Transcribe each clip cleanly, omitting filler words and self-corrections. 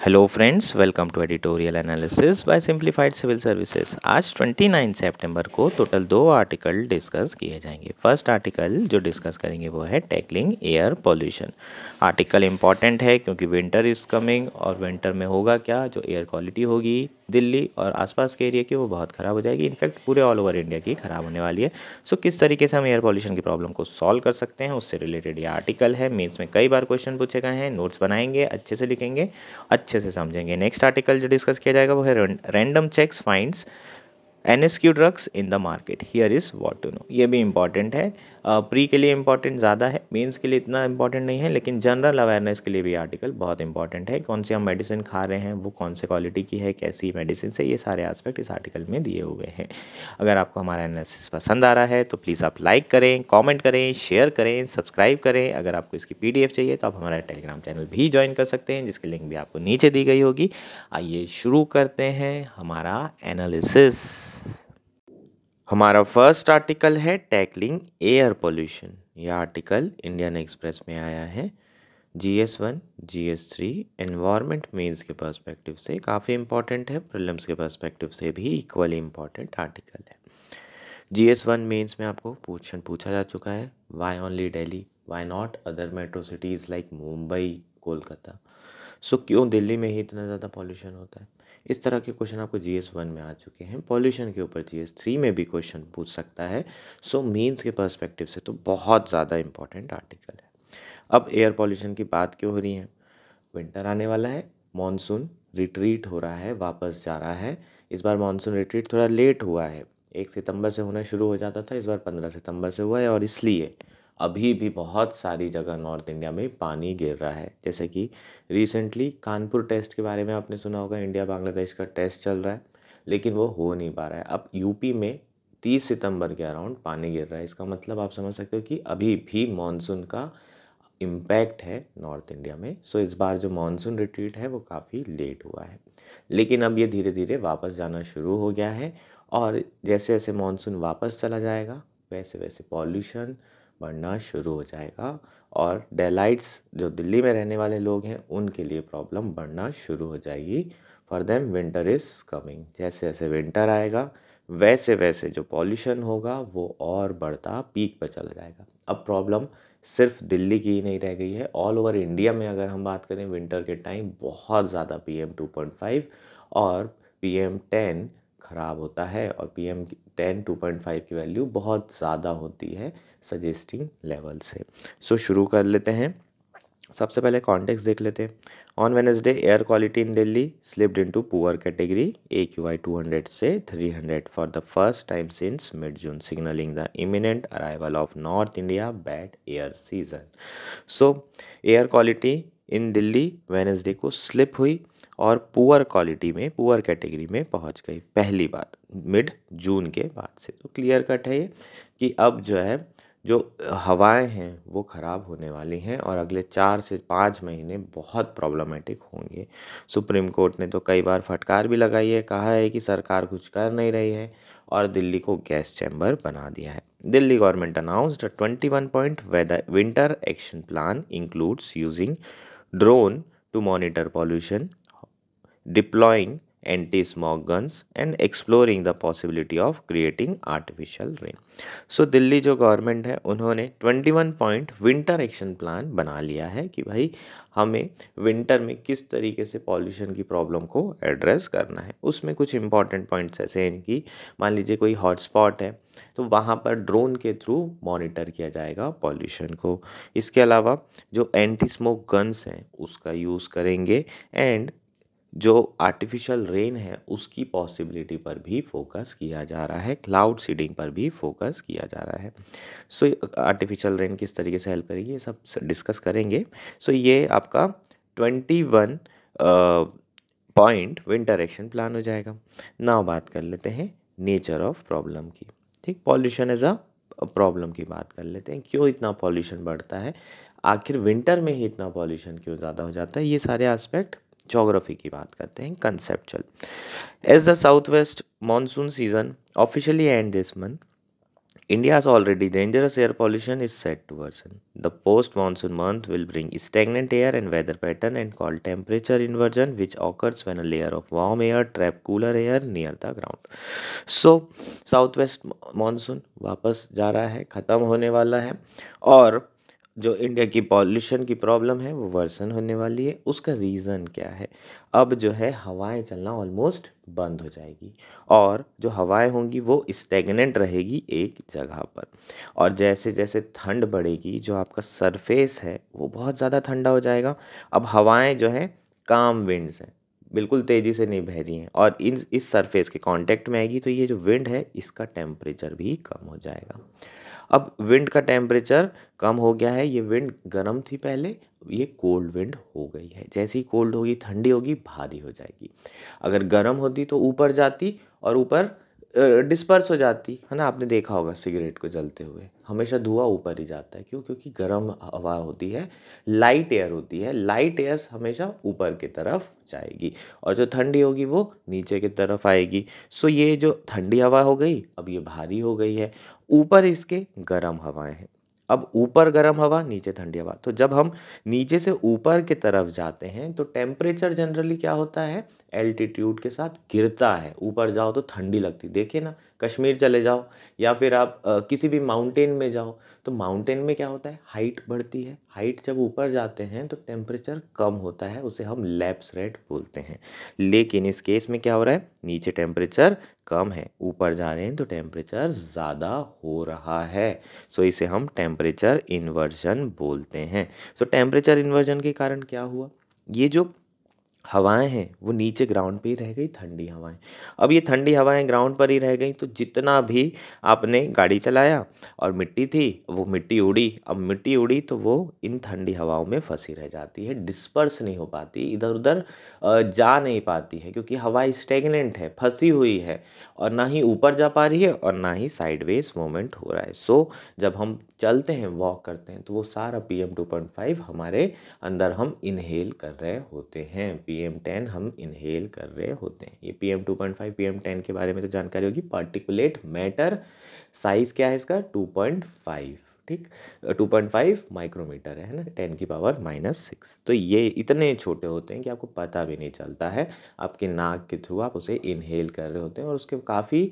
Hello friends, welcome to editorial analysis by simplified civil services. आज 29 सितंबर को total 2 article discuss किए जाएंगे। First article जो डिस्कस करेंगे वो है tackling air pollution. Article important है क्योंकि विंटर इज़ कमिंग और विंटर में होगा क्या, जो एयर क्वालिटी होगी दिल्ली और आसपास के एरिया की वो बहुत ख़राब हो जाएगी। इनफैक्ट पूरे ऑल ओवर इंडिया की ख़राब होने वाली है। सो किस तरीके से हम एयर पॉल्यूशन की प्रॉब्लम को सॉल्व कर सकते हैं उससे रिलेटेड ये आर्टिकल है। मेंस में कई बार क्वेश्चन पूछे गए हैं, नोट्स बनाएंगे, अच्छे से लिखेंगे, अच्छे से समझेंगे। नेक्स्ट आर्टिकल जो डिस्कस किया जाएगा वो है random checks finds NSQ drugs in the market, here is what to know. ये भी इंपॉर्टेंट है। प्री के लिए इंपॉर्टेंट ज़्यादा है, मेंस के लिए इतना इंपॉर्टेंट नहीं है, लेकिन जनरल अवेयरनेस के लिए भी आर्टिकल बहुत इंपॉर्टेंट है। कौन सी हम मेडिसिन खा रहे हैं, वो कौन से क्वालिटी की है, कैसी मेडिसिन से, ये सारे एस्पेक्ट इस आर्टिकल में दिए हुए हैं। अगर आपको हमारा एनालिसिस पसंद आ रहा है तो प्लीज़ आप लाइक करें, कॉमेंट करें, शेयर करें, सब्सक्राइब करें। अगर आपको इसकी PDF चाहिए तो आप हमारा टेलीग्राम चैनल भी ज्वाइन कर सकते हैं, जिसकी लिंक भी आपको नीचे दी गई होगी। आइए शुरू करते हैं हमारा एनालिसिस। हमारा फर्स्ट आर्टिकल है टैकलिंग एयर पोल्यूशन। यह आर्टिकल इंडियन एक्सप्रेस में आया है। GS1 GS3 एनवायरनमेंट मेंस के पर्सपेक्टिव से काफ़ी इंपॉर्टेंट है, प्रीलिम्स के पर्सपेक्टिव से भी इक्वली इंपॉर्टेंट आर्टिकल है। GS1 मेंस में आपको क्वेश्चन पूछा जा चुका है, why only Delhi, why not other metro cities like Mumbai, Kolkata. So क्यों दिल्ली में ही इतना ज़्यादा पॉल्यूशन होता है। इस तरह के क्वेश्चन आपको GS1 में आ चुके हैं। पॉल्यूशन के ऊपर GS3 में भी क्वेश्चन पूछ सकता है। सो मीन्स के पर्सपेक्टिव से तो बहुत ज़्यादा इंपॉर्टेंट आर्टिकल है। अब एयर पॉल्यूशन की बात क्यों हो रही है, विंटर आने वाला है, मॉनसून रिट्रीट हो रहा है, वापस जा रहा है। इस बार मॉनसून रिट्रीट थोड़ा लेट हुआ है, 1 सितंबर से होना शुरू हो जाता था, इस बार 15 सितंबर से हुआ है। और इसलिए अभी भी बहुत सारी जगह नॉर्थ इंडिया में पानी गिर रहा है। जैसे कि रिसेंटली कानपुर टेस्ट के बारे में आपने सुना होगा, इंडिया बांग्लादेश का टेस्ट चल रहा है, लेकिन वो हो नहीं पा रहा है। अब यूपी में 30 सितंबर के अराउंड पानी गिर रहा है। इसका मतलब आप समझ सकते हो कि अभी भी मानसून का इम्पैक्ट है नॉर्थ इंडिया में। सो इस बार जो मानसून रिट्रीट है वो काफ़ी लेट हुआ है, लेकिन अब ये धीरे धीरे वापस जाना शुरू हो गया है। और जैसे जैसे मानसून वापस चला जाएगा वैसे वैसे पॉल्यूशन बढ़ना शुरू हो जाएगा। और डेलाइट्स जो दिल्ली में रहने वाले लोग हैं उनके लिए प्रॉब्लम बढ़ना शुरू हो जाएगी। For them winter is coming. जैसे जैसे विंटर आएगा वैसे वैसे जो पॉल्यूशन होगा वो और बढ़ता पीक पर चला जाएगा। अब प्रॉब्लम सिर्फ दिल्ली की ही नहीं रह गई है, ऑल ओवर इंडिया में अगर हम बात करें विंटर के टाइम बहुत ज़्यादा PM2.5 और PM10 ख़राब होता है। और PM10 2.5 की वैल्यू बहुत ज़्यादा होती है सजेस्टिंग लेवल से। सो शुरू कर लेते हैं। सबसे पहले कॉन्टेक्स्ट देख लेते हैं। On Wednesday air quality in Delhi slipped into poor category AQI 200 से 300 for the first time since mid June, signalling the imminent arrival of north India bad air season. So air quality in Delhi Wednesday को slip हुई और poor quality में, poor category में पहुंच गई पहली बार mid जून के बाद से। तो क्लियर कट है ये कि अब जो है जो हवाएं हैं वो ख़राब होने वाली हैं और अगले 4 से 5 महीने बहुत प्रॉब्लमेटिक होंगे। सुप्रीम कोर्ट ने तो कई बार फटकार भी लगाई है, कहा है कि सरकार कुछ कर नहीं रही है और दिल्ली को गैस चैम्बर बना दिया है। Delhi government announced 21 point weather winter action plan includes using drone to monitor pollution, deploying anti-smog guns and exploring the possibility of creating artificial rain. So Delhi जो गवर्नमेंट है उन्होंने 21 पॉइंट विंटर एक्शन प्लान बना लिया है कि भाई हमें विंटर में किस तरीके से पॉल्यूशन की प्रॉब्लम को एड्रेस करना है। उसमें कुछ इंपॉर्टेंट पॉइंट्स ऐसे हैं कि मान लीजिए कोई हॉटस्पॉट है तो वहाँ पर ड्रोन के थ्रू मॉनिटर किया जाएगा पॉल्यूशन को। इसके अलावा जो एंटी स्मोक गन्स हैं उसका यूज़ करेंगे एंड जो आर्टिफिशियल रेन है उसकी पॉसिबिलिटी पर भी फोकस किया जा रहा है, क्लाउड सीडिंग पर भी फोकस किया जा रहा है। सो आर्टिफिशियल रेन किस तरीके से हेल्प करेगी ये सब डिस्कस करेंगे। सो ये आपका 21 पॉइंट विंटर एक्शन प्लान हो जाएगा। नाउ बात कर लेते हैं नेचर ऑफ प्रॉब्लम की। ठीक, पॉल्यूशन एज अ प्रॉब्लम की बात कर लेते हैं। क्यों इतना पॉल्यूशन बढ़ता है, आखिर विंटर में ही इतना पॉल्यूशन क्यों ज़्यादा हो जाता है, ये सारे एस्पेक्ट ज्योग्राफी की बात करते हैं, conceptual. As the south west monsoon season officially end this month, India's already dangerous air pollution is set to worsen. The post-monsoon month will bring stagnant air and weather pattern and called temperature inversion, which occurs when a layer of warm air trap cooler air near the ground. So, south west monsoon वापस जा रहा है, ख़त्म होने वाला है और जो इंडिया की पॉल्यूशन की प्रॉब्लम है वो वर्सन होने वाली है। उसका रीज़न क्या है? अब जो है हवाएं चलना ऑलमोस्ट बंद हो जाएगी और जो हवाएं होंगी वो स्टेगनेंट रहेगी एक जगह पर। और जैसे जैसे ठंड बढ़ेगी, जो आपका सरफेस है वो बहुत ज़्यादा ठंडा हो जाएगा। अब हवाएं जो है काम विंड्स हैं, बिल्कुल तेज़ी से नहीं बह रही हैं और इन इस सरफेस के कांटेक्ट में आएगी, तो ये जो विंड है इसका टेम्परेचर भी कम हो जाएगा। अब विंड का टेम्परेचर कम हो गया है, ये विंड गर्म थी पहले, ये कोल्ड विंड हो गई है। जैसे ही कोल्ड होगी, ठंडी होगी, भारी हो जाएगी। अगर गर्म होती तो ऊपर जाती और ऊपर डिस्पर्स हो जाती, है ना। आपने देखा होगा सिगरेट को जलते हुए, हमेशा धुआं ऊपर ही जाता है। क्यों? क्योंकि गर्म हवा होती है, लाइट एयर होती है, लाइट एयर्स हमेशा ऊपर की तरफ जाएगी और जो ठंडी होगी वो नीचे की तरफ आएगी। सो ये जो ठंडी हवा हो गई, अब ये भारी हो गई है। ऊपर इसके गर्म हवाएं हैं। अब ऊपर गर्म हवा, नीचे ठंडी हवा, तो जब हम नीचे से ऊपर की तरफ जाते हैं तो टेम्परेचर जनरली क्या होता है, एल्टीट्यूड के साथ गिरता है। ऊपर जाओ तो ठंडी लगती, देखिए ना, कश्मीर चले जाओ या फिर आप किसी भी माउंटेन में जाओ, तो माउंटेन में क्या होता है, हाइट बढ़ती है। हाइट जब ऊपर जाते हैं तो टेम्परेचर कम होता है, उसे हम लैप्स रेट बोलते हैं। लेकिन इस केस में क्या हो रहा है, नीचे टेम्परेचर कम है, ऊपर जा रहे हैं तो टेम्परेचर ज़्यादा हो रहा है। सो इसे हम टेम्परेचर इन्वर्जन बोलते हैं। सो टेम्परेचर इन्वर्जन के कारण क्या हुआ, ये जो हवाएं हैं वो नीचे ग्राउंड पे ही रह गई, ठंडी हवाएं। अब ये ठंडी हवाएं ग्राउंड पर ही रह गई, तो जितना भी आपने गाड़ी चलाया और मिट्टी थी, वो मिट्टी उड़ी। अब मिट्टी उड़ी तो वो इन ठंडी हवाओं में फंसी रह जाती है, डिस्पर्स नहीं हो पाती, इधर उधर जा नहीं पाती है, क्योंकि हवा स्टेगनेंट है, फंसी हुई है और ना ही ऊपर जा पा रही है और ना ही साइडवेज मूवमेंट हो रहा है। सो जब हम चलते हैं, वॉक करते हैं, तो वो सारा PM2.5 हमारे अंदर हम इनहेल कर रहे होते हैं, PM10 हम इनहेल कर रहे होते हैं। ये PM2.5 PM10 के बारे में तो जानकारी होगी। पार्टिकुलेट मैटर साइज क्या है इसका, 2.5, ठीक, 2.5 माइक्रोमीटर है ना, 10⁻⁻⁶। तो ये इतने छोटे होते हैं कि आपको पता भी नहीं चलता है, आपके नाक के थ्रू आप उसे इनहेल कर रहे होते हैं और उसके काफ़ी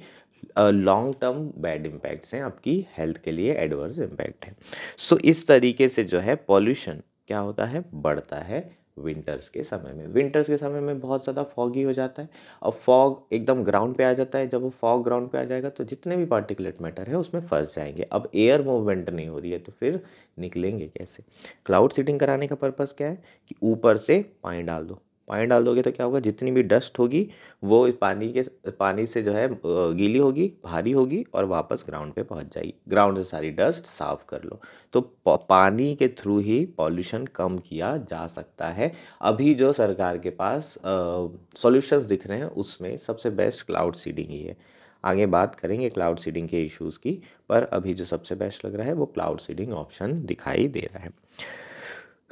लॉन्ग टर्म बैड इम्पैक्ट्स हैं, आपकी हेल्थ के लिए एडवर्स इम्पैक्ट है। सो इस तरीके से जो है पॉल्यूशन क्या होता है, बढ़ता है विंटर्स के समय में। विंटर्स के समय में बहुत ज़्यादा फॉगी हो जाता है। अब फॉग एकदम ग्राउंड पे आ जाता है, जब वो फॉग ग्राउंड पे आ जाएगा तो जितने भी पार्टिकुलेट मैटर है उसमें फंस जाएंगे। अब एयर मूवमेंट नहीं हो रही है तो फिर निकलेंगे कैसे। क्लाउड सीडिंग कराने का पर्पज़ क्या है कि ऊपर से पानी डाल दो, पानी डाल दोगे तो क्या होगा, जितनी भी डस्ट होगी वो पानी से जो है गीली होगी, भारी होगी और वापस ग्राउंड पे पहुंच जाएगी। ग्राउंड से सारी डस्ट साफ कर लो। तो पानी के थ्रू ही पॉल्यूशन कम किया जा सकता है। अभी जो सरकार के पास सॉल्यूशंस दिख रहे हैं उसमें सबसे बेस्ट क्लाउड सीडिंग ही है। आगे बात करेंगे क्लाउड सीडिंग के इश्यूज़ की, पर अभी जो सबसे बेस्ट लग रहा है वो क्लाउड सीडिंग ऑप्शन दिखाई दे रहा है।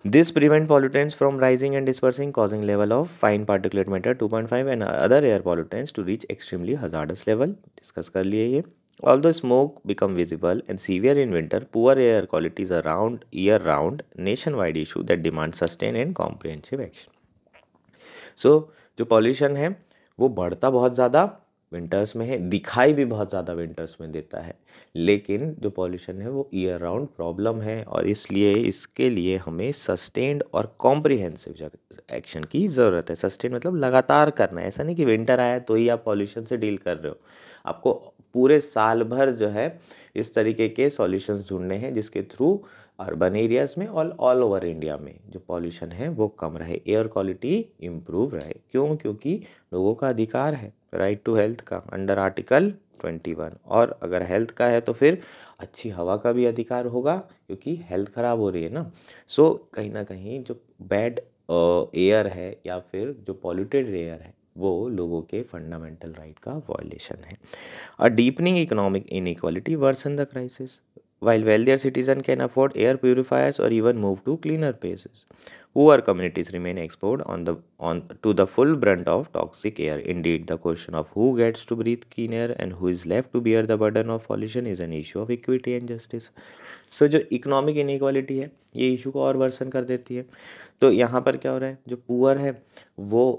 This prevent pollutants from rising and dispersing, causing level of fine particulate matter 2.5 and other air pollutants to reach extremely hazardous level. Discuss कर लिए ये। Although smoke become visible and severe in winter, poor air quality is around year-round nationwide issue that demands sustained and comprehensive action. So जो pollution है वो बढ़ता बहुत ज़्यादा winters में है, दिखाई भी बहुत ज़्यादा विंटर्स में देता है, लेकिन जो पॉल्यूशन है वो ईयर राउंड प्रॉब्लम है और इसलिए इसके लिए हमें सस्टेन्ड और कॉम्प्रिहेंसिव एक्शन की ज़रूरत है। सस्टेन मतलब लगातार करना है, ऐसा नहीं कि विंटर आया तो ही आप पॉल्यूशन से डील कर रहे हो। आपको पूरे साल भर जो है इस तरीके के सॉल्यूशंस ढूंढने हैं जिसके थ्रू अर्बन एरियाज़ में और ऑल ओवर इंडिया में जो पॉल्यूशन है वो कम रहे, एयर क्वालिटी इम्प्रूव रहे। क्यों? क्योंकि लोगों का अधिकार है राइट टू हेल्थ का अंडर आर्टिकल 21, और अगर हेल्थ का है तो फिर अच्छी हवा का भी अधिकार होगा क्योंकि हेल्थ ख़राब हो रही है ना। सो कहीं ना कहीं जो बैड एयर है या फिर जो पॉल्यूटेड एयर है वो लोगों के फंडामेंटल राइट का वायलेशन है। A deepening economic inequality worsen the crisis. while wealthier citizens can afford air purifiers or even move to cleaner places. Poor communities remain exposed on to the full brunt of toxic air. Indeed, the question of who gets to breathe clean air and who is left to bear the burden of pollution is an issue of equity and justice. सो जो economic inequality है ये issue को और version कर देती है। तो यहाँ पर क्या हो रहा है, जो पुअर है वो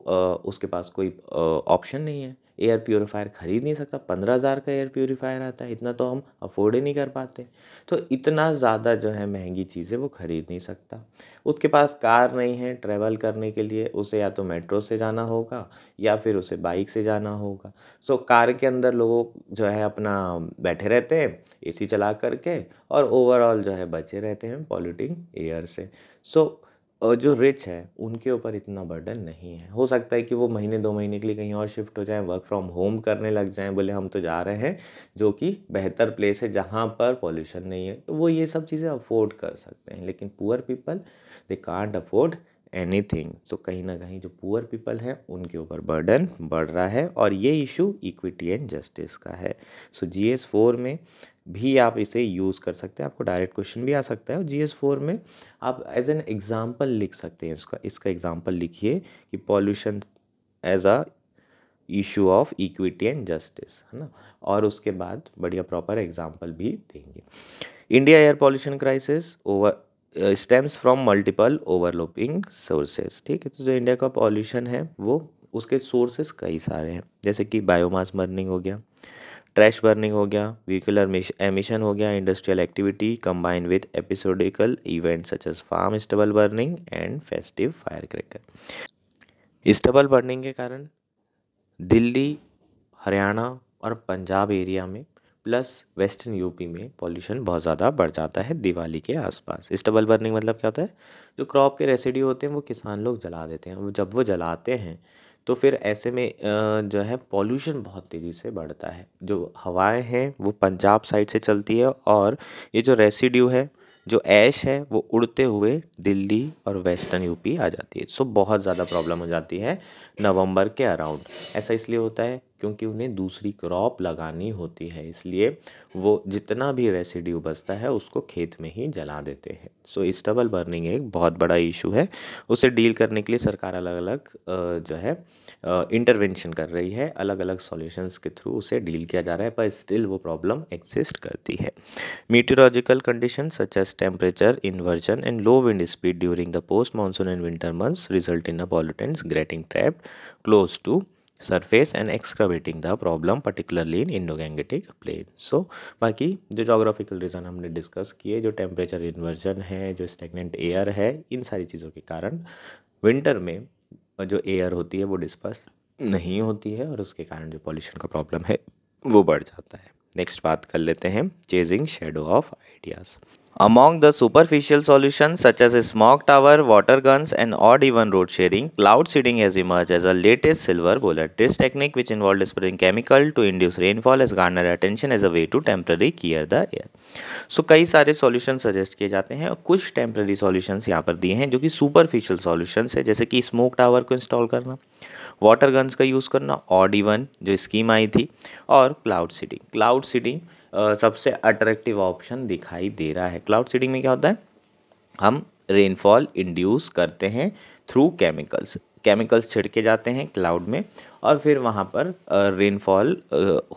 उसके पास कोई ऑप्शन नहीं है, एयर प्योरीफायर ख़रीद नहीं सकता। 15,000 का एयर प्योरीफायर आता है, इतना तो हम अफोर्ड ही नहीं कर पाते। तो इतना ज़्यादा जो है महंगी चीज़ें वो ख़रीद नहीं सकता। उसके पास कार नहीं है ट्रैवल करने के लिए, उसे या तो मेट्रो से जाना होगा या फिर उसे बाइक से जाना होगा। सो कार के अंदर लोग जो है अपना बैठे रहते हैं एसी चला करके और ओवरऑल जो है बचे रहते हैं पॉल्यूटिंग एयर से। सो जो रिच है उनके ऊपर इतना बर्डन नहीं है। हो सकता है कि वो महीने 2 महीने के लिए कहीं और शिफ्ट हो जाएँ, वर्क फ्रॉम होम करने लग जाएँ, बोले हम तो जा रहे हैं जो कि बेहतर प्लेस है जहाँ पर पॉल्यूशन नहीं है, तो वो ये सब चीज़ें अफोर्ड कर सकते हैं। लेकिन poor people they can't afford anything. तो कहीं ना कहीं जो पुअर पीपल हैं उनके ऊपर बर्डन बढ़ रहा है और ये इशू इक्विटी एंड जस्टिस का है। सो GS4 में भी आप इसे यूज़ कर सकते हैं, आपको डायरेक्ट क्वेश्चन भी आ सकता है और GS4 में आप एज एन एग्जाम्पल लिख सकते हैं। इसका एग्जाम्पल लिखिए कि pollution as a issue of equity and justice, है ना, और उसके बाद बढ़िया प्रॉपर एग्जाम्पल भी देंगे। India air pollution crisis over stems from multiple overlapping sources. ठीक है, तो जो इंडिया का पॉल्यूशन है वो उसके सोर्सेज कई सारे हैं, जैसे कि बायोमास बर्निंग हो गया, ट्रैश बर्निंग हो गया, व्हीकुलर एमिशन हो गया, industrial activity combined with episodical event such as farm stubble burning and festive fire cracker. Stubble burning के कारण दिल्ली, हरियाणा और पंजाब एरिया में प्लस वेस्टर्न यूपी में पॉल्यूशन बहुत ज़्यादा बढ़ जाता है दिवाली के आसपास। स्टबल बर्निंग मतलब क्या होता है, जो क्रॉप के रेसिड्यू होते हैं वो किसान लोग जला देते हैं। वो जब वो जलाते हैं तो फिर ऐसे में जो है पॉल्यूशन बहुत तेज़ी से बढ़ता है। जो हवाएं हैं वो पंजाब साइड से चलती है और ये जो रेसिड्यू है, जो ऐश है, वो उड़ते हुए दिल्ली और वेस्टर्न यूपी आ जाती है। सो बहुत ज़्यादा प्रॉब्लम हो जाती है नवंबर के अराउंड। ऐसा इसलिए होता है क्योंकि उन्हें दूसरी क्रॉप लगानी होती है, इसलिए वो जितना भी रेसिड्यू बचता है उसको खेत में ही जला देते हैं। सो स्टबल बर्निंग एक बहुत बड़ा इशू है। उसे डील करने के लिए सरकार अलग अलग जो है इंटरवेंशन कर रही है, अलग अलग सॉल्यूशंस के थ्रू उसे डील किया जा रहा है, पर स्टिल वो प्रॉब्लम एग्जिस्ट करती है। Meteorological conditions such as temperature inversion and low wind speed during the post-monsoon and winter months result in the pollutants getting trapped close to surface and excavating the problem particularly in Indo-Gangetic plain. So बाकी जो geographical reason हमने discuss किए, जो temperature inversion है, जो stagnant air है, इन सारी चीज़ों के कारण विंटर में जो एयर होती है वो डिस्पर्स नहीं होती है और उसके कारण जो पॉल्यूशन का प्रॉब्लम है वो बढ़ जाता है। नेक्स्ट बात कर लेते हैं chasing shadow of ideas. Among the superficial solutions such as a smog tower, water guns, and odd even road sharing, cloud seeding has emerged as a latest silver bullet. This technique, which involved spraying chemical to induce rainfall, has garnered attention as a way to temporarily clear the air. So कई सारे solution suggest किए जाते हैं और कुछ temporary solutions यहाँ पर दिए हैं जो कि सुपरफिशियल सॉल्यूशंस है, जैसे कि स्मोक टावर को इंस्टॉल करना, वाटर गन्स का यूज़ करना, ऑड इवन जो स्कीम आई थी, और क्लाउड सीडिंग। क्लाउड सीडिंग सबसे अट्रैक्टिव ऑप्शन दिखाई दे रहा है। क्लाउड सीडिंग में क्या होता है, हम रेनफॉल इंड्यूस करते हैं थ्रू केमिकल्स छिड़के जाते हैं क्लाउड में और फिर वहाँ पर रेनफॉल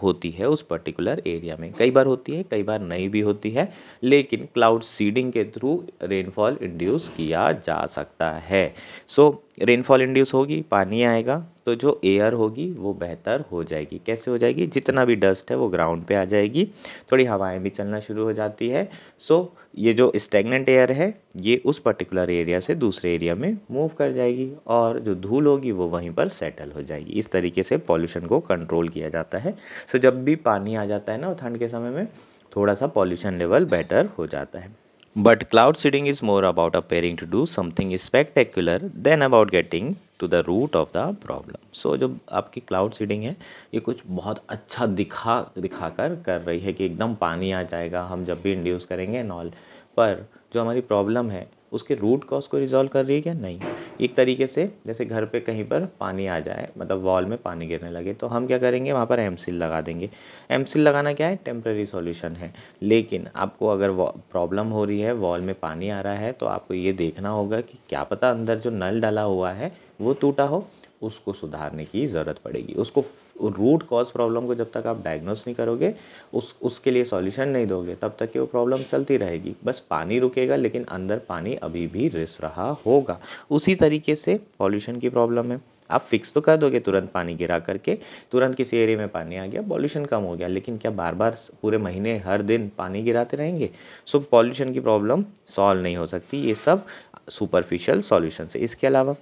होती है उस पर्टिकुलर एरिया में। कई बार होती है, कई बार नहीं भी होती है, लेकिन क्लाउड सीडिंग के थ्रू रेनफॉल इंड्यूस किया जा सकता है। सो रेनफॉल इंड्यूस होगी, पानी आएगा तो जो एयर होगी वो बेहतर हो जाएगी। कैसे हो जाएगी, जितना भी डस्ट है वो ग्राउंड पे आ जाएगी, थोड़ी हवाएं भी चलना शुरू हो जाती है। सो ये जो स्टेगनेंट एयर है ये उस पर्टिकुलर एरिया से दूसरे एरिया में मूव कर जाएगी और जो धूल होगी वो वहीं पर सेटल हो जाएगी। इस तरीके से पॉल्यूशन को कंट्रोल किया जाता है। सो जब भी पानी आ जाता है ना ठंड के समय में, थोड़ा सा पॉल्यूशन लेवल बेटर हो जाता है। But cloud seeding is more about appearing to do something spectacular than about getting to the root of the problem. So जो आपकी क्लाउड सीडिंग है ये कुछ बहुत अच्छा दिखाकर कर रही है कि एकदम पानी आ जाएगा हम जब भी इंड्यूस करेंगे नॉल, पर जो हमारी प्रॉब्लम है उसके रूट कॉज को रिजॉल्व कर रही है क्या? नहीं। एक तरीके से जैसे घर पे कहीं पर पानी आ जाए, मतलब वॉल में पानी गिरने लगे, तो हम क्या करेंगे, वहाँ पर एमसील लगा देंगे। एमसील लगाना क्या है? टेम्परेरी सॉल्यूशन है। लेकिन आपको अगर प्रॉब्लम हो रही है, वॉल में पानी आ रहा है, तो आपको ये देखना होगा कि क्या पता अंदर जो नल डला हुआ है वो टूटा हो, उसको सुधारने की ज़रूरत पड़ेगी। उसको रूट कॉज प्रॉब्लम को जब तक आप डायग्नोस नहीं करोगे, उसके लिए सॉल्यूशन नहीं दोगे, तब तक कि वो प्रॉब्लम चलती रहेगी। बस पानी रुकेगा, लेकिन अंदर पानी अभी भी रिस रहा होगा। उसी तरीके से पॉल्यूशन की प्रॉब्लम है। आप फिक्स तो कर दोगे तुरंत पानी गिरा करके, तुरंत किसी एरिया में पानी आ गया, पॉल्यूशन कम हो गया, लेकिन क्या बार बार पूरे महीने हर दिन पानी गिराते रहेंगे? सो पॉल्यूशन की प्रॉब्लम सॉल्व नहीं हो सकती। ये सब सुपरफिशियल सॉल्यूशन है। इसके अलावा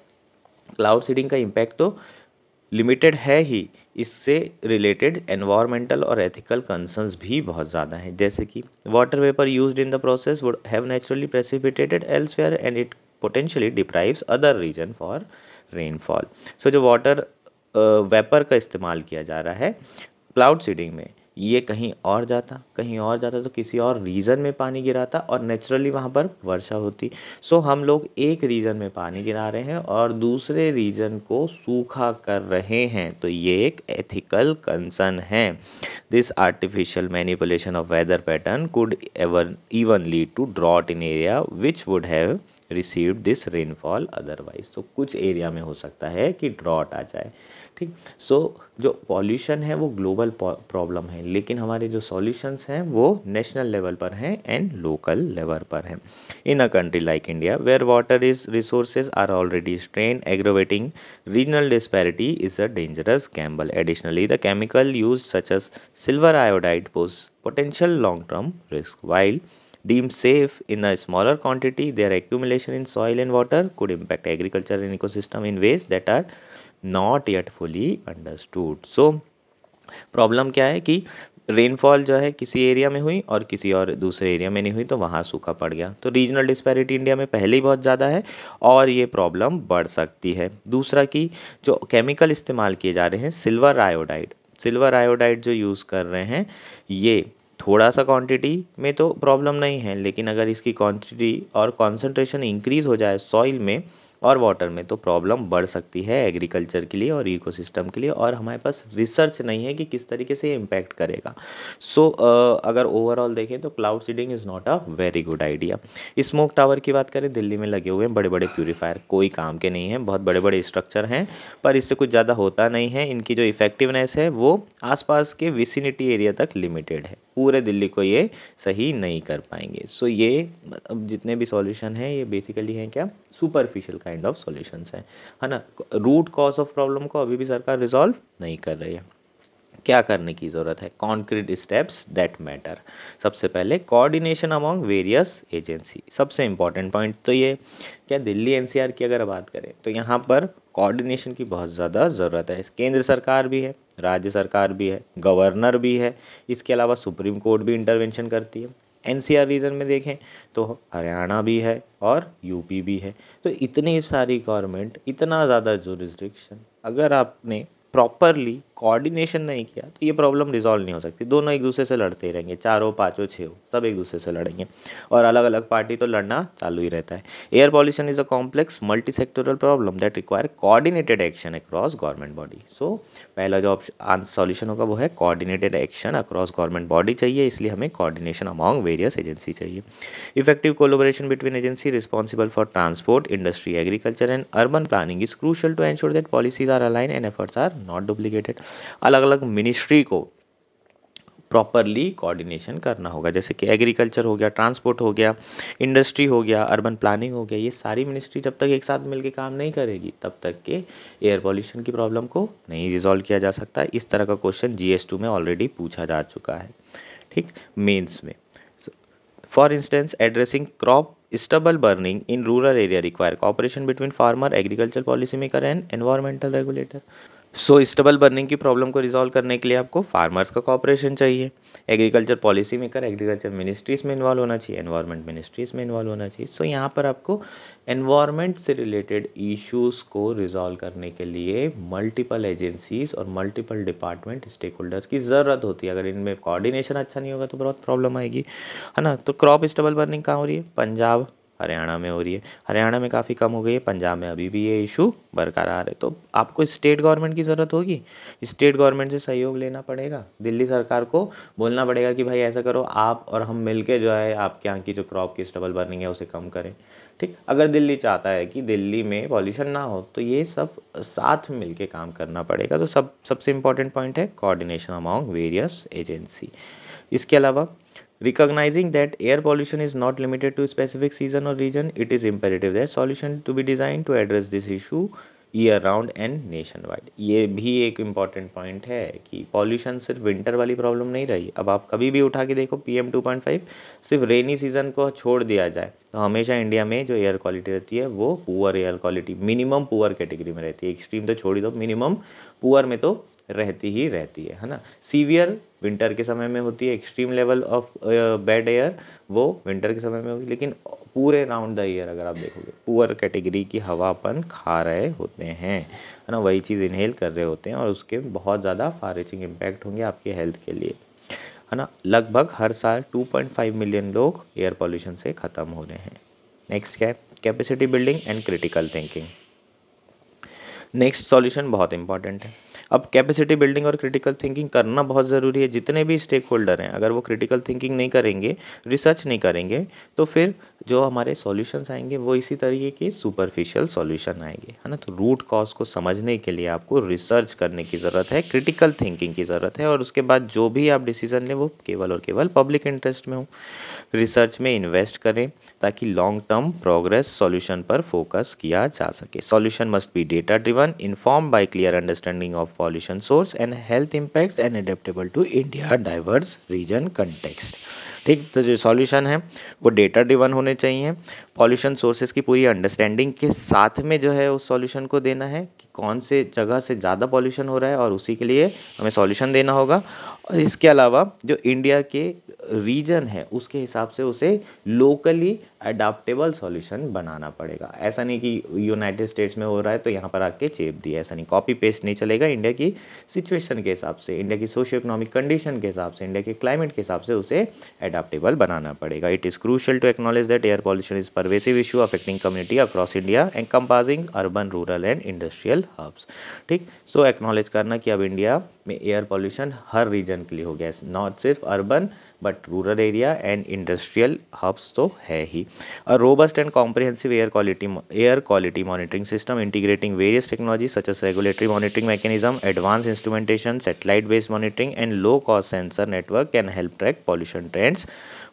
क्लाउड सीडिंग का इम्पैक्ट तो लिमिटेड है ही, इससे रिलेटेड एनवायरमेंटल और एथिकल कंसर्न्स भी बहुत ज़्यादा हैं। जैसे कि water vapour used in the process would have naturally precipitated elsewhere and it potentially deprives other region for rainfall. So जो वाटर वेपर का इस्तेमाल किया जा रहा है क्लाउड सीडिंग में, ये कहीं और जाता तो किसी और रीजन में पानी गिराता और नेचुरली वहाँ पर वर्षा होती। सो हम लोग एक रीजन में पानी गिरा रहे हैं और दूसरे रीजन को सूखा कर रहे हैं, तो ये एक एथिकल कंसर्न है। This artificial manipulation of weather pattern could ever even lead to drought in area which would have received this rainfall otherwise. तो कुछ एरिया में हो सकता है कि ड्रॉट आ जाए। ठीक। सो जो पॉल्यूशन है वो ग्लोबल प्रॉब्लम है, लेकिन हमारे जो सॉल्यूशंस हैं वो नेशनल लेवल पर हैं एंड लोकल लेवल पर हैं। In a country like India where water is resources are already strain, aggravating regional disparity is a dangerous gamble. Additionally, the chemical used such as silver iodide pose potential long-term risk. While deemed safe in a smaller quantity, their accumulation in soil and water could impact agriculture and ecosystem in ways that are not yet fully understood. So problem क्या है कि rainfall जो है किसी area में हुई और किसी और दूसरे एरिया में नहीं हुई, तो वहाँ सूखा पड़ गया। तो रीजनल डिस्पैरिटी इंडिया में पहले ही बहुत ज़्यादा है और ये प्रॉब्लम बढ़ सकती है। दूसरा कि जो केमिकल इस्तेमाल किए जा रहे हैं सिल्वर आयोडाइड जो यूज़ कर रहे हैं, ये थोड़ा सा क्वांटिटी में तो प्रॉब्लम नहीं है, लेकिन अगर इसकी क्वांटिटी और कॉन्सेंट्रेशन इंक्रीज़ हो जाए सॉइल में और वाटर में, तो प्रॉब्लम बढ़ सकती है एग्रीकल्चर के लिए और इकोसिस्टम के लिए। और हमारे पास रिसर्च नहीं है कि किस तरीके से ये इम्पैक्ट करेगा। सो अगर ओवरऑल देखें तो cloud seeding is not a very good idea. Smoke tower की बात करें, दिल्ली में लगे हुए हैं बड़े बड़े प्यूरीफायर, कोई काम के नहीं हैं, बहुत बड़े बड़े स्ट्रक्चर हैं, पर इससे कुछ ज़्यादा होता नहीं है। इनकी जो इफ़ेक्टिवनेस है वो आसपास के विसिनिटी एरिया तक लिमिटेड है, पूरे दिल्ली को ये सही नहीं कर पाएंगे। सो ये अब जितने भी सॉल्यूशन हैं ये बेसिकली हैं क्या, सुपरफिशियल काइंड ऑफ सॉल्यूशंस हैं, है ना। रूट कॉज ऑफ प्रॉब्लम को अभी भी सरकार रिजॉल्व नहीं कर रही है। क्या करने की ज़रूरत है? Concrete steps that matter. सबसे पहले कोऑर्डिनेशन अमॉन्ग वेरियस एजेंसी, सबसे इम्पॉर्टेंट पॉइंट तो ये। क्या दिल्ली एनसीआर की अगर बात करें तो यहाँ पर कोऑर्डिनेशन की बहुत ज़्यादा ज़रूरत है। केंद्र सरकार भी है, राज्य सरकार भी है, गवर्नर भी है, इसके अलावा सुप्रीम कोर्ट भी इंटरवेंशन करती है। एनसीआर रीजन में देखें तो हरियाणा भी है और यूपी भी है। तो इतनी सारी गवर्नमेंट, इतना ज़्यादा जुरिस्डिक्शन, अगर आपने प्रॉपरली कोऑर्डिनेशन नहीं किया तो ये प्रॉब्लम रिजॉल्व नहीं हो सकती। दोनों एक दूसरे से लड़ते ही रहेंगे, चारों पाँचों छः सब एक दूसरे से लड़ेंगे और अलग अलग पार्टी तो लड़ना चालू ही रहता है। Air pollution is a complex multi sectoral problem that require coordinated action across government body. So पहला जो ऑप्शन सॉल्यूशन होगा वो है coordinated action across government body चाहिए, इसलिए हमें कोऑर्डिनेशन अमॉन्ग वेरियस एजेंसी चाहिए। Effective collaboration between agency responsible for transport, industry, agriculture and urban planning is crucial to ensure that policies are align and efforts are not duplicated. अलग अलग ministry को properly coordination करना होगा, जैसे कि agriculture हो गया, ट्रांसपोर्ट हो गया, इंडस्ट्री हो गया, अर्बन प्लानिंग हो गया। ये सारी मिनिस्ट्री जब तक एक साथ मिलकर काम नहीं करेगी तब तक के एयर पॉल्यूशन की प्रॉब्लम को नहीं रिजॉल्व किया जा सकता। इस तरह का क्वेश्चन GS2 में ऑलरेडी पूछा जा चुका है, ठीक, मेंस में। For instance addressing crop stubble burning in rural area require cooperation between farmer, agriculture policy maker and environmental regulator. So stubble burning की प्रॉब्लम को रिजॉल्व करने के लिए आपको फार्मर्स का कॉपरेशन चाहिए, agriculture policy maker, agriculture ministries में involve होना चाहिए, एनवायरमेंट मिनिस्ट्रीज़ में इन्वॉल्व होना चाहिए। सो यहाँ पर आपको एनवायरमेंट से रिलेटेड इश्यूज़ को रिजॉल्व करने के लिए मल्टीपल एजेंसीज़ और मल्टीपल डिपार्टमेंट स्टेक होल्डर्स की ज़रूरत होती है। अगर इनमें कोऑर्डिनेशन अच्छा नहीं होगा तो बहुत प्रॉब्लम आएगी, है ना। तो क्रॉप स्टबल बर्निंग कहाँ हो रही है? पंजाब, हरियाणा में हो रही है, हरियाणा में काफ़ी कम हो गई है, पंजाब में अभी भी ये इशू बरकरार है। तो आपको स्टेट गवर्नमेंट की ज़रूरत होगी, स्टेट गवर्नमेंट से सहयोग लेना पड़ेगा, दिल्ली सरकार को बोलना पड़ेगा कि भाई ऐसा करो, आप और हम मिल के जो है आपके यहाँ की जो क्रॉप की स्टबल बर्निंग है उसे कम करें। ठीक, अगर दिल्ली चाहता है कि दिल्ली में पॉल्यूशन ना हो तो ये सब साथ में मिलके काम करना पड़ेगा। तो सबसे इम्पॉर्टेंट पॉइंट है कोऑर्डिनेशन अमॉन्ग वेरियस एजेंसी। इसके अलावा recognizing that air pollution is not limited to a specific season or region, it is imperative that solution to be designed to address this issue year round and nation wide. ये भी एक important point है कि pollution सिर्फ winter वाली problem नहीं रही। अब आप कभी भी उठा के देखो PM 2.5 सिर्फ रेनी सीजन को छोड़ दिया जाए तो हमेशा इंडिया में जो एयर क्वालिटी रहती है वो poor air quality, minimum poor category में रहती है। एक्सट्रीम तो छोड़ ही दो, मिनिमम पुअर में तो रहती ही रहती है ना। सीवियर विंटर के समय में होती है, extreme level of bad air वो विंटर के समय में होगी, लेकिन पूरे राउंड द ईयर अगर आप देखोगे पुअर कैटेगरी की हवा अपन खा रहे होते हैं, है ना, वही चीज़ इनहेल कर रहे होते हैं और उसके बहुत ज़्यादा फार रीचिंग इम्पैक्ट होंगे आपकी हेल्थ के लिए, है ना। लगभग हर साल 2.5 मिलियन लोग एयर पॉल्यूशन से ख़त्म हो रहे हैं। नेक्स्ट क्या है, capacity building and critical thinking. Next solution बहुत इंपॉर्टेंट है। अब कैपेसिटी बिल्डिंग और क्रिटिकल थिंकिंग करना बहुत ज़रूरी है। जितने भी स्टेक होल्डर हैं अगर वो क्रिटिकल थिंकिंग नहीं करेंगे, रिसर्च नहीं करेंगे, तो फिर जो हमारे सॉल्यूशंस आएंगे वो इसी तरीके के सुपरफिशियल सॉल्यूशन आएंगे, है ना। तो रूट कॉज को समझने के लिए आपको रिसर्च करने की ज़रूरत है, क्रिटिकल थिंकिंग की ज़रूरत है, और उसके बाद जो भी आप डिसीजन लें वो केवल और केवल पब्लिक इंटरेस्ट में हो। रिसर्च में इन्वेस्ट करें ताकि लॉन्ग टर्म प्रोग्रेस सॉल्यूशन पर फोकस किया जा सके। Solution must be data driven, informed by clear understanding of pollution source and health impacts and adaptable to India diverse region context. ठीक, तो जो सॉल्यूशन है वो डेटा ड्रिवन होने चाहिए, पॉल्यूशन सोर्सेज की पूरी अंडरस्टैंडिंग के साथ में जो है उस सॉल्यूशन को देना है कि कौन से जगह से ज़्यादा पॉल्यूशन हो रहा है और उसी के लिए हमें सॉल्यूशन देना होगा। और इसके अलावा जो इंडिया के रीजन है उसके हिसाब से उसे लोकली अडाप्टेबल सॉल्यूशन बनाना पड़ेगा। ऐसा नहीं कि यूनाइटेड स्टेट्स में हो रहा है तो यहाँ पर आके चेप दिया, ऐसा नहीं, कॉपी पेस्ट नहीं चलेगा। इंडिया की सिचुएशन के हिसाब से, इंडिया की सोशियो इकोनॉमिक कंडीशन के हिसाब से, इंडिया के क्लाइमेट के हिसाब से उसे अडाप्टेबल बनाना पड़ेगा। It is crucial to acknowledge that air pollution is pervasive issue affecting community across India encompassing urban, rural and industrial hubs. ठीक, सो एक्नॉलेज करना कि अब इंडिया में एयर पॉल्यूशन हर रीजन के लिए हो गया, नॉट सिर्फ urban but rural area and industrial hubs तो है ही। A robust and comprehensive air quality monitoring system integrating various technology such as regulatory monitoring mechanism, advance instrumentation, satellite based monitoring and low cost sensor network can help track pollution trends,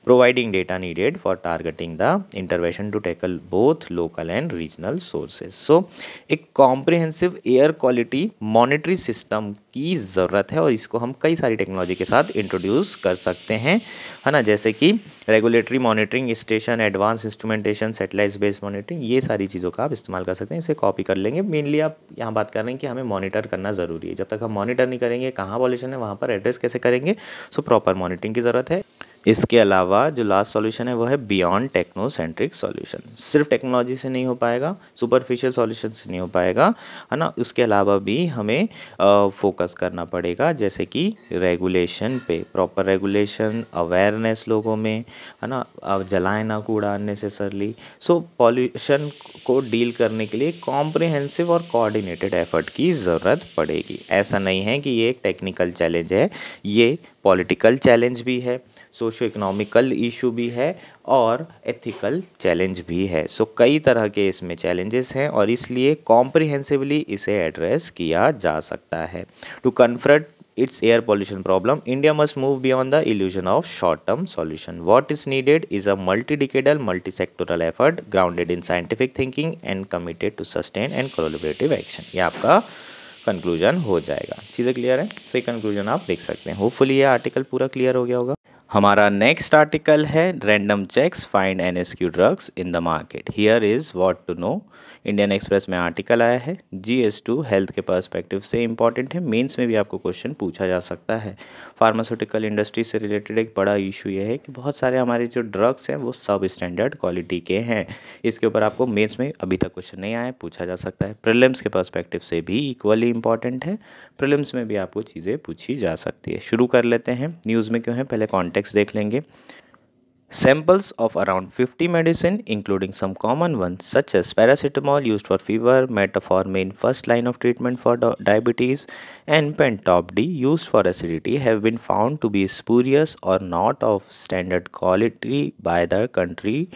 providing data needed for targeting the intervention to tackle both local and regional sources. So एक comprehensive air quality monetary system की ज़रूरत है और इसको हम कई सारी technology के साथ इंट्रोड्यूस कर सकते हैं, है ना, जैसे कि regulatory monitoring station, advance instrumentation, satellite based monitoring, ये सारी चीज़ों का आप इस्तेमाल कर सकते हैं। इसे कॉपी कर लेंगे। मेनली आप यहाँ बात कर रहे हैं कि हमें मॉनिटर करना ज़रूरी है। जब तक हम मॉनिटर नहीं करेंगे कहाँ पॉल्यूशन है वहाँ पर एड्रेस कैसे करेंगे, सो प्रॉपर मॉनिटरिंग की ज़रूरत है। इसके अलावा जो लास्ट सॉल्यूशन है वो है बियॉन्ड टेक्नोसेंट्रिक सॉल्यूशन। सिर्फ टेक्नोलॉजी से नहीं हो पाएगा, सुपरफिशियल सॉल्यूशन से नहीं हो पाएगा, है ना। उसके अलावा भी हमें फोकस करना पड़ेगा, जैसे कि रेगुलेशन पे, प्रॉपर रेगुलेशन, अवेयरनेस लोगों में, है ना, अब जलाएं ना कूड़ा अननेसेसरली। सो पॉल्यूशन को डील करने के लिए कॉम्प्रिहेंसिव और कोऑर्डिनेटेड एफर्ट की ज़रूरत पड़ेगी। ऐसा नहीं है कि ये एक टेक्निकल चैलेंज है, ये पॉलिटिकल चैलेंज भी है, सोशियो इकोनॉमिकल इशू भी है और एथिकल चैलेंज भी है। सो कई तरह के इसमें चैलेंजेस हैं और इसलिए कॉम्प्रिहेंसिवली इसे एड्रेस किया जा सकता है। To confront its air pollution problem, India must move beyond the illusion of short-term solution. What is needed is a multi-decadal, multi-sectoral effort grounded in scientific thinking and committed to sustained and collaborative action. ये आपका conclusion हो जाएगा। चीज़ें clear है, सही conclusion आप लिख सकते हैं। होपफुली ये आर्टिकल पूरा क्लियर हो गया होगा। हमारा नेक्स्ट आर्टिकल है random checks find NSQ drugs in the market, here is what to know. Indian express में आर्टिकल आया है। GS2 हेल्थ के पर्सपेक्टिव से इंपॉर्टेंट है, मेंस में भी आपको क्वेश्चन पूछा जा सकता है। फार्मास्यूटिकल इंडस्ट्री से रिलेटेड एक बड़ा इशू ये है कि बहुत सारे हमारे जो ड्रग्स हैं वो सब स्टैंडर्ड क्वालिटी के हैं। इसके ऊपर आपको मेंस में अभी तक क्वेश्चन नहीं आया, पूछा जा सकता है। प्रीलिम्स के पर्सपेक्टिव से भी इक्वली इंपॉर्टेंट है, प्रीलिम्स में भी आपको चीज़ें पूछी जा सकती है। शुरू कर लेते हैं, न्यूज़ में क्यों है पहले कॉन्टेक्स्ट देख लेंगे। Samples of around 50 medicine, including some common ones such as paracetamol used for fever, metformin first line of treatment for diabetes, and Pentop D used for acidity, have been found to be spurious or not of standard quality by the country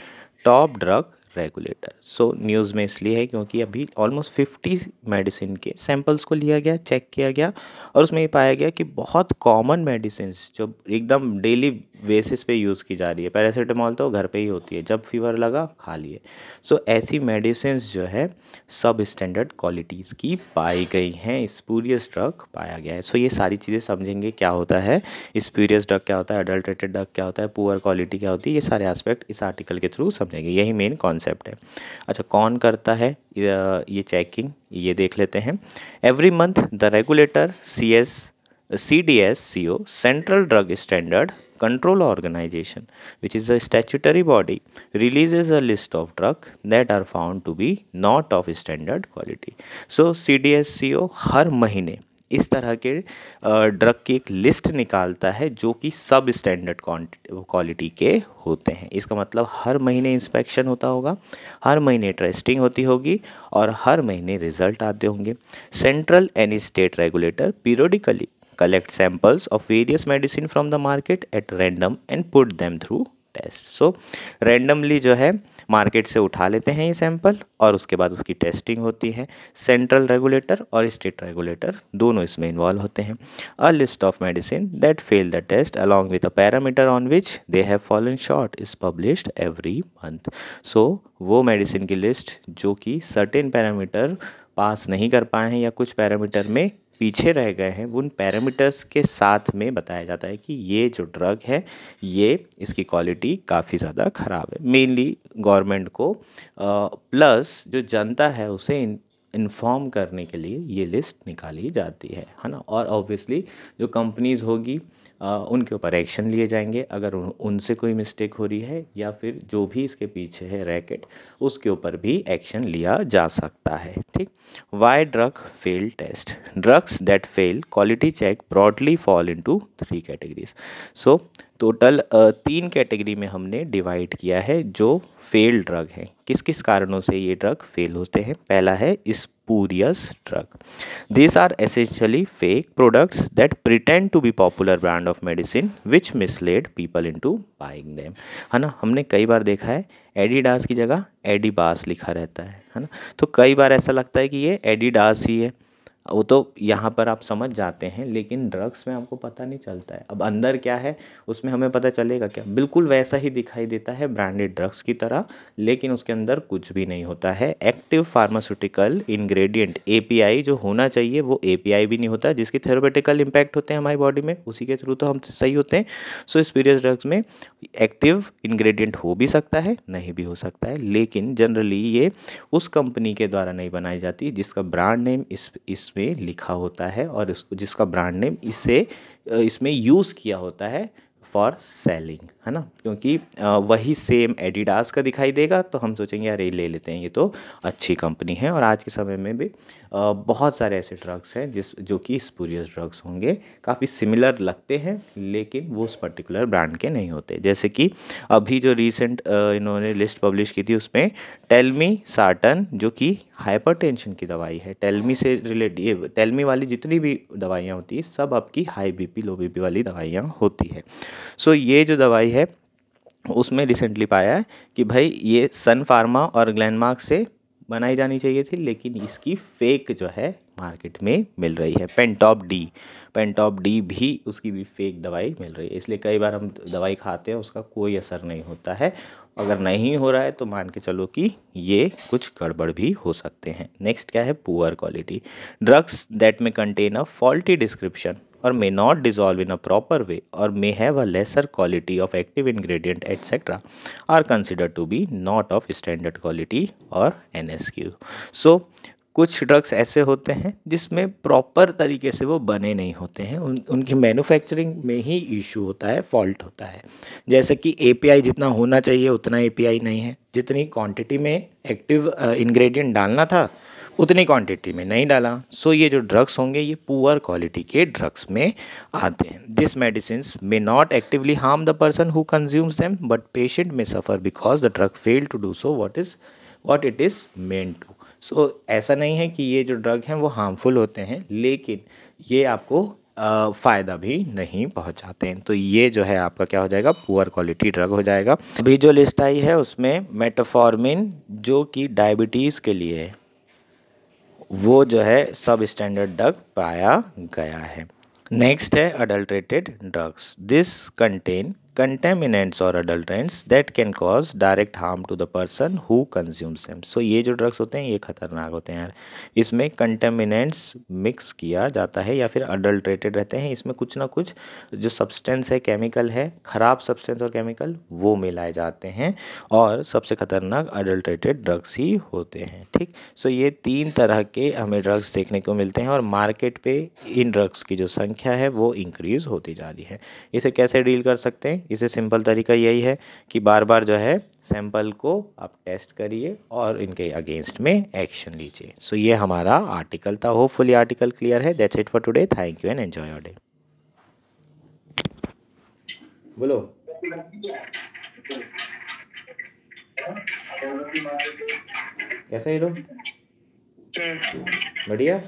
top drug regulator. So news में इसलिए है क्योंकि अभी almost 50 medicine के samples को लिया गया, check किया गया और उसमें ये पाया गया कि बहुत कॉमन मेडिसिन जो एकदम डेली बेसिस पे यूज़ की जा रही है, पैरासीटामॉल तो घर पे ही होती है, जब फीवर लगा खा लिए। सो ऐसी मेडिसिन जो है सब स्टैंडर्ड क्वालिटीज़ की पाई गई हैं, स्पूरियस ड्रग पाया गया है। सो ये सारी चीज़ें समझेंगे क्या होता है स्पूरियस ड्रग, क्या होता है अडल्ट्रेटेड ड्रग, क्या होता है पुअर क्वालिटी क्या होती है, ये सारे एस्पेक्ट इस आर्टिकल के थ्रू समझेंगे, यही मेन कॉन्सेप्ट है। अच्छा, कौन करता है ये चेकिंग, ये देख लेते हैं। Every month the regulator CDSCO, Central Drug Standard Control Organization, which is a statutory body, releases a list of drugs that are found to be not of standard quality. So CDSCO हर महीने इस तरह के drug की एक list निकालता है जो कि सब स्टैंडर्ड क्वालिटी के होते हैं। इसका मतलब हर महीने इंस्पेक्शन होता होगा, हर महीने टेस्टिंग होती होगी और हर महीने रिजल्ट आते होंगे। Central and state regulator periodically collect samples of various medicine from the market at random and put them through test. So randomly जो है मार्केट से उठा लेते हैं ये सैंपल और उसके बाद उसकी टेस्टिंग होती है। सेंट्रल रेगुलेटर और स्टेट रेगुलेटर दोनों इसमें इन्वॉल्व होते हैं। A list of medicine that fail the test along with a parameter on which they have fallen short is published every month. So वो मेडिसिन की लिस्ट जो कि सर्टेन पैरामीटर पास नहीं कर पाए हैं या कुछ पैरामीटर में पीछे रह गए हैं, उन पैरामीटर्स के साथ में बताया जाता है कि ये जो ड्रग है ये इसकी क्वालिटी काफ़ी ज़्यादा ख़राब है। मेनली गवर्नमेंट को प्लस जो जनता है उसे इन्फॉर्म करने के लिए ये लिस्ट निकाली जाती है ना। और ऑब्वियसली जो कंपनीज़ होगी उनके ऊपर एक्शन लिए जाएंगे अगर उनसे कोई मिस्टेक हो रही है या फिर जो भी इसके पीछे है रैकेट उसके ऊपर भी एक्शन लिया जा सकता है। ठीक। Why drug fail test, drugs that fail quality check broadly fall into 3 categories. So total 3 category में हमने डिवाइड किया है जो फेल ड्रग हैं। किस किस कारणों से ये ड्रग फेल होते हैं। पहला है spurious drug. These are essentially fake products that pretend to be popular brand of medicine which misled people into buying them, है ना। हमने कई बार देखा है एडिडास की जगह एडिबास लिखा रहता है ना। तो कई बार ऐसा लगता है कि ये एडिडास ही है, वो तो यहाँ पर आप समझ जाते हैं, लेकिन ड्रग्स में आपको पता नहीं चलता है। अब अंदर क्या है उसमें हमें पता चलेगा क्या, बिल्कुल वैसा ही दिखाई देता है ब्रांडेड ड्रग्स की तरह, लेकिन उसके अंदर कुछ भी नहीं होता है। एक्टिव फार्मास्यूटिकल इंग्रेडिएंट API जो होना चाहिए वो API भी नहीं होता, जिसके थेरेपेटिकल इम्पैक्ट होते हैं हमारी बॉडी में, उसी के थ्रू तो हम सही होते हैं। सो स्पीरियस ड्रग्स में एक्टिव इंग्रेडिएंट हो भी सकता है, नहीं भी हो सकता है, लेकिन जनरली ये उस कंपनी के द्वारा नहीं बनाई जाती जिसका ब्रांड नेम इसमें लिखा होता है और जिसका ब्रांड नेम इसमें यूज़ किया होता है फॉर सेलिंग, है ना। क्योंकि वही सेम एडिडास का दिखाई देगा तो हम सोचेंगे यार ये ले लेते हैं, ये तो अच्छी कंपनी है। और आज के समय में भी बहुत सारे ऐसे ड्रग्स हैं जो कि स्पूरियस ड्रग्स होंगे, काफ़ी सिमिलर लगते हैं लेकिन वो उस पर्टिकुलर ब्रांड के नहीं होते। जैसे कि अभी जो रिसेंट इन्होंने लिस्ट पब्लिश की थी उसमें टेल्मी साटन जो कि हाइपरटेंशन की दवाई है, टेल्मी से रिलेटेड टेल्मी वाली जितनी भी दवाइयाँ होती है सब आपकी हाई BP लो BP वाली दवाइयाँ होती है। सो ये जो दवाई है उसमें रिसेंटली पाया है कि भाई ये सन फार्मा और ग्लेनमार्क से बनाई जानी चाहिए थी, लेकिन इसकी फेक जो है मार्केट में मिल रही है। पेंटॉप डी भी उसकी भी फेक दवाई मिल रही है, इसलिए कई बार हम दवाई खाते हैं उसका कोई असर नहीं होता है। अगर नहीं हो रहा है तो मान के चलो कि ये कुछ गड़बड़ भी हो सकते हैं। नेक्स्ट क्या है, पुअर क्वालिटी ड्रग्स दैट में contain a faulty description or may not dissolve in a proper way or may have a lesser quality of active ingredient etc. are considered to be not of standard quality or NSQ. So कुछ drugs ऐसे होते हैं जिसमें proper तरीके से वो बने नहीं होते हैं, उनकी मैन्युफैक्चरिंग में ही इशू होता है, फॉल्ट होता है। जैसे कि API जितना होना चाहिए उतना API नहीं है, जितनी क्वांटिटी में एक्टिव इंग्रेडिएंट डालना था उतनी क्वांटिटी में नहीं डाला। सो ये जो ड्रग्स होंगे ये पुअर क्वालिटी के ड्रग्स में आते हैं। This medicine may not actively harm the person who consumes them but patient में suffer because the drug fail to do so what it is meant to. So ऐसा नहीं है कि ये जो ड्रग हैं वो हार्मफुल होते हैं, लेकिन ये आपको फ़ायदा भी नहीं पहुंचाते हैं। तो ये जो है आपका क्या हो जाएगा, पुअर क्वालिटी ड्रग हो जाएगा। अभी जो लिस्ट आई है उसमें मेटफॉर्मिन जो कि डायबिटीज़ के लिए है, वो जो है सब स्टैंडर्ड ड्रग पाया गया है। नेक्स्ट है adulterated drugs. This contain contaminants और adulterants that can cause direct harm to the person who consumes them. So ये जो ड्रग्स होते हैं ये खतरनाक होते हैं यार। इसमें कंटेमिनेंट्स मिक्स किया जाता है या फिर अडल्ट्रेटेड रहते हैं। इसमें कुछ ना कुछ जो सब्सटेंस है, केमिकल है, ख़राब सब्सटेंस और केमिकल वो मिलाए जाते हैं और सबसे खतरनाक अडल्ट्रेटेड ड्रग्स ही होते हैं। ठीक, सो ये 3 तरह के हमें ड्रग्स देखने को मिलते हैं और मार्केट पे इन ड्रग्स की जो संख्या है वो इंक्रीज़ होती जा रही है। इसे कैसे डील कर सकते हैं? इसे सिंपल तरीका यही है कि बार बार जो है सैंपल को आप टेस्ट करिए और इनके अगेंस्ट में एक्शन लीजिए। सो ये हमारा आर्टिकल था। होपफुली आर्टिकल क्लियर है। That's it for today. Thank you and enjoy your day. बोलो। कैसा हीरो? बढ़िया।